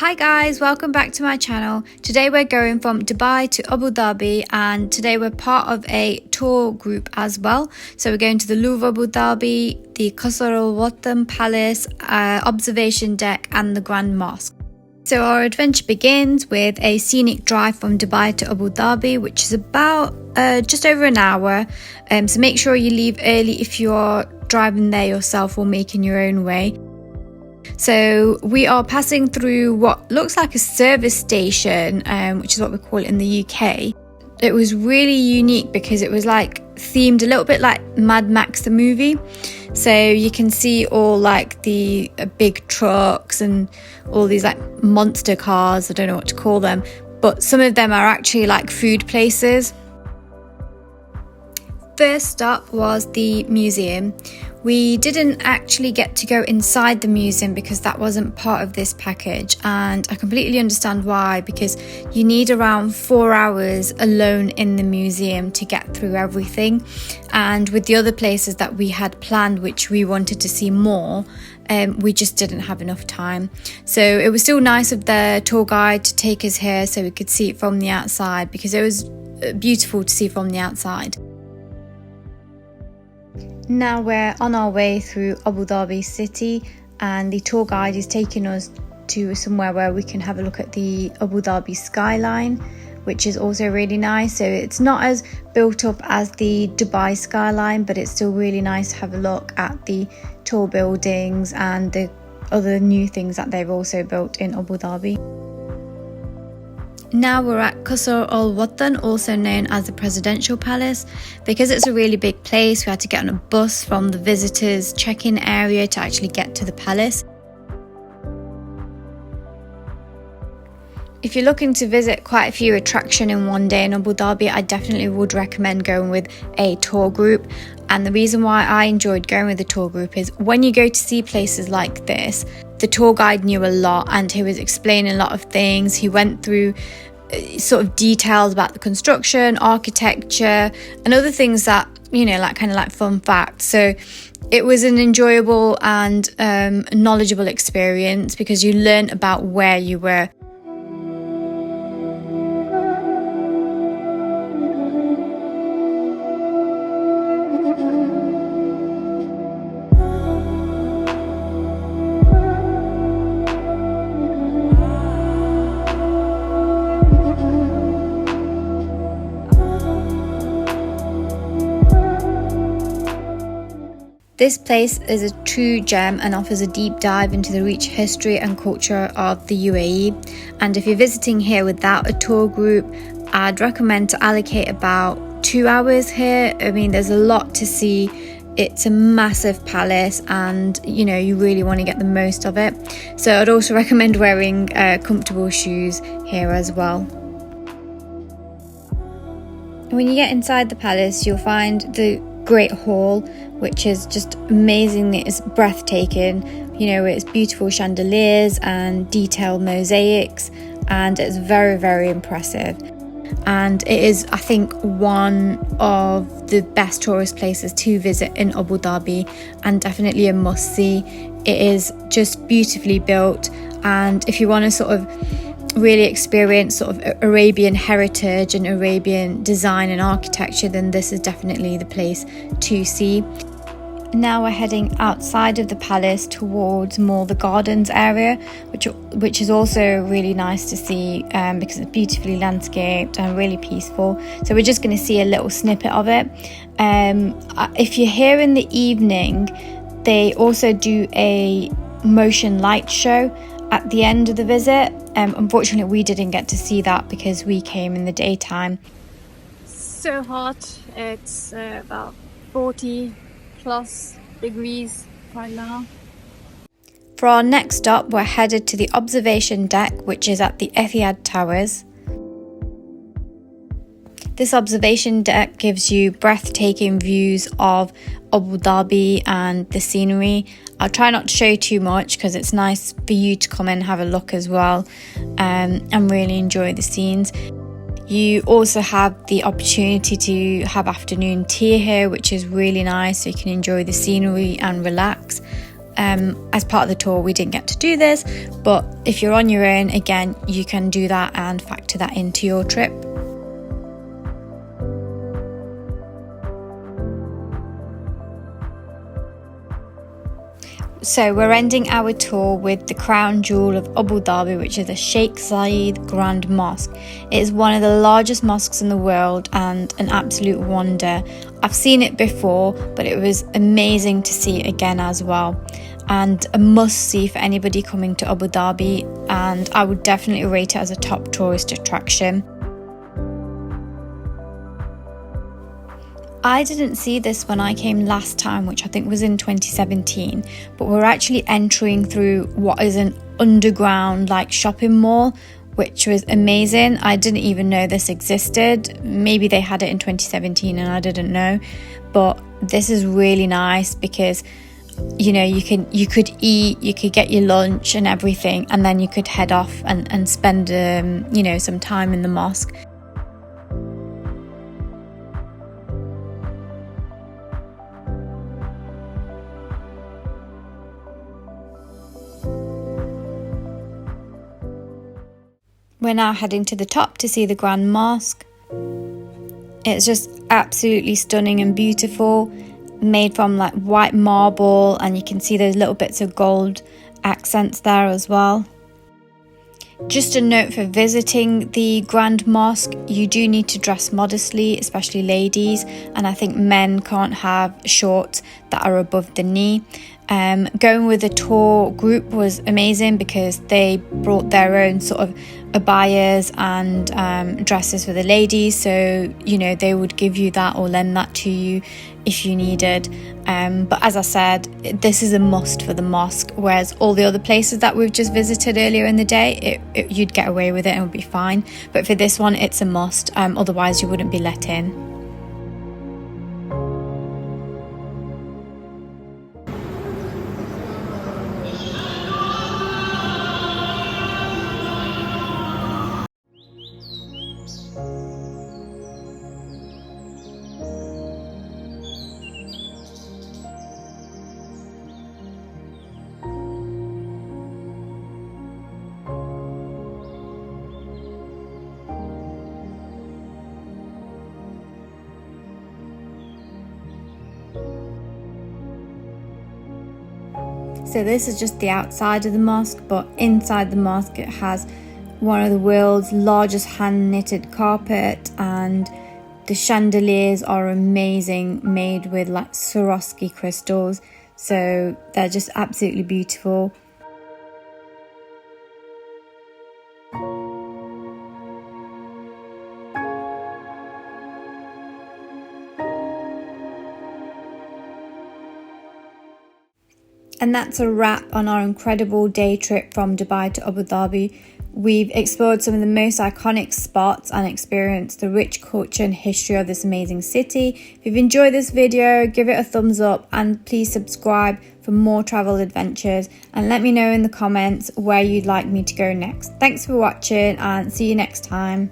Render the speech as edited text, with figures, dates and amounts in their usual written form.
Hi guys, welcome back to my channel. Today we're going from Dubai to Abu Dhabi, and today we're part of a tour group as well. So we're going to the Louvre Abu Dhabi, the Qasr Al Watan Palace, observation deck and the Grand Mosque. So our adventure begins with a scenic drive from Dubai to Abu Dhabi, which is about just over an hour. So make sure you leave early if you're driving there yourself or making your own way. So we are passing through what looks like a service station, which is what we call it in the UK. It was really unique because it was like themed a little bit like Mad Max the movie. So you can see all like the big trucks and all these like monster cars, I don't know what to call them, but some of them are actually like food places. First stop was the museum. We didn't actually get to go inside the museum because that wasn't part of this package, and I completely understand why, because you need around 4 hours alone in the museum to get through everything. And with the other places that we had planned, which we wanted to see more, we just didn't have enough time. So it was still nice of the tour guide to take us here so we could see it from the outside, because it was beautiful to see from the outside. Now we're on our way through Abu Dhabi city, and the tour guide is taking us to somewhere where we can have a look at the Abu Dhabi skyline, which is also really nice. So it's not as built up as the Dubai skyline, but it's still really nice to have a look at the tall buildings and the other new things that they've also built in Abu Dhabi. Now we're at Qasr Al Watan, also known as the Presidential Palace. Because it's a really big place, we had to get on a bus from the visitors check-in area to actually get to the palace. If you're looking to visit quite a few attractions in one day in Abu Dhabi, I definitely would recommend going with a tour group. And the reason why I enjoyed going with the tour group is when you go to see places like this, the tour guide knew a lot and he was explaining a lot of things. He went through sort of details about the construction, architecture, and other things that, you know, like kind of like fun facts. So it was an enjoyable and knowledgeable experience because you learned about where you were. This place is a true gem and offers a deep dive into the rich history and culture of the UAE. And if you're visiting here without a tour group, I'd recommend to allocate about 2 hours here. I mean, there's a lot to see. It's a massive palace and, you know, you really want to get the most of it. So I'd also recommend wearing comfortable shoes here as well. When you get inside the palace, you'll find the Great Hall, which is just amazing. It's breathtaking. You know, it's beautiful chandeliers and detailed mosaics, and it's very, very impressive. And it is, I think, one of the best tourist places to visit in Abu Dhabi, and definitely a must-see. It is just beautifully built, and if you want to sort of really experience sort of Arabian heritage and Arabian design and architecture, then this is definitely the place to see. Now we're heading outside of the palace towards more the gardens area, which is also really nice to see because it's beautifully landscaped and really peaceful. So we're just going to see a little snippet of it. If you're here in the evening, they also do a motion light show at the end of the visit. Unfortunately, we didn't get to see that because we came in the daytime. So hot. It's about 40 plus degrees right now. For our next stop, we're headed to the observation deck, which is at the EAD Towers. This observation deck gives you breathtaking views of Abu Dhabi and the scenery. I'll try not to show you too much because it's nice for you to come and have a look as well and really enjoy the scenes. You also have the opportunity to have afternoon tea here, which is really nice, so you can enjoy the scenery and relax. As part of the tour, we didn't get to do this, but if you're on your own, again, you can do that and factor that into your trip. So we're ending our tour with the crown jewel of Abu Dhabi, which is the Sheikh Zayed Grand Mosque. It is one of the largest mosques in the world and an absolute wonder. I've seen it before, but it was amazing to see it again as well. And a must-see for anybody coming to Abu Dhabi, and I would definitely rate it as a top tourist attraction. I didn't see this when I came last time, which I think was in 2017, but we're actually entering through what is an underground like shopping mall, which was amazing. I didn't even know this existed. Maybe they had it in 2017 and I didn't know, but this is really nice because you know, you could eat, you could get your lunch and everything, and then you could head off and spend you know, some time in the mosque. We're now heading to the top to see the Grand Mosque. It's just absolutely stunning and beautiful, made from like white marble, and you can see those little bits of gold accents there as well. Just a note for visiting the Grand Mosque, you do need to dress modestly, especially ladies, and I think men can't have shorts that are above the knee. Going with the tour group was amazing because they brought their own sort of abayas and dresses for the ladies, so you know, they would give you that or lend that to you if you needed. But as I said, this is a must for the mosque, whereas all the other places that we've just visited earlier in the day, you'd get away with it and it would be fine, but for this one it's a must, otherwise you wouldn't be let in. So this is just the outside of the mosque, but inside the mosque it has one of the world's largest hand-knitted carpet, and the chandeliers are amazing, made with like Swarovski crystals, so they're just absolutely beautiful. And that's a wrap on our incredible day trip from Dubai to Abu Dhabi. We've explored some of the most iconic spots and experienced the rich culture and history of this amazing city. If you've enjoyed this video, give it a thumbs up and please subscribe for more travel adventures, and let me know in the comments where you'd like me to go next. Thanks for watching and see you next time.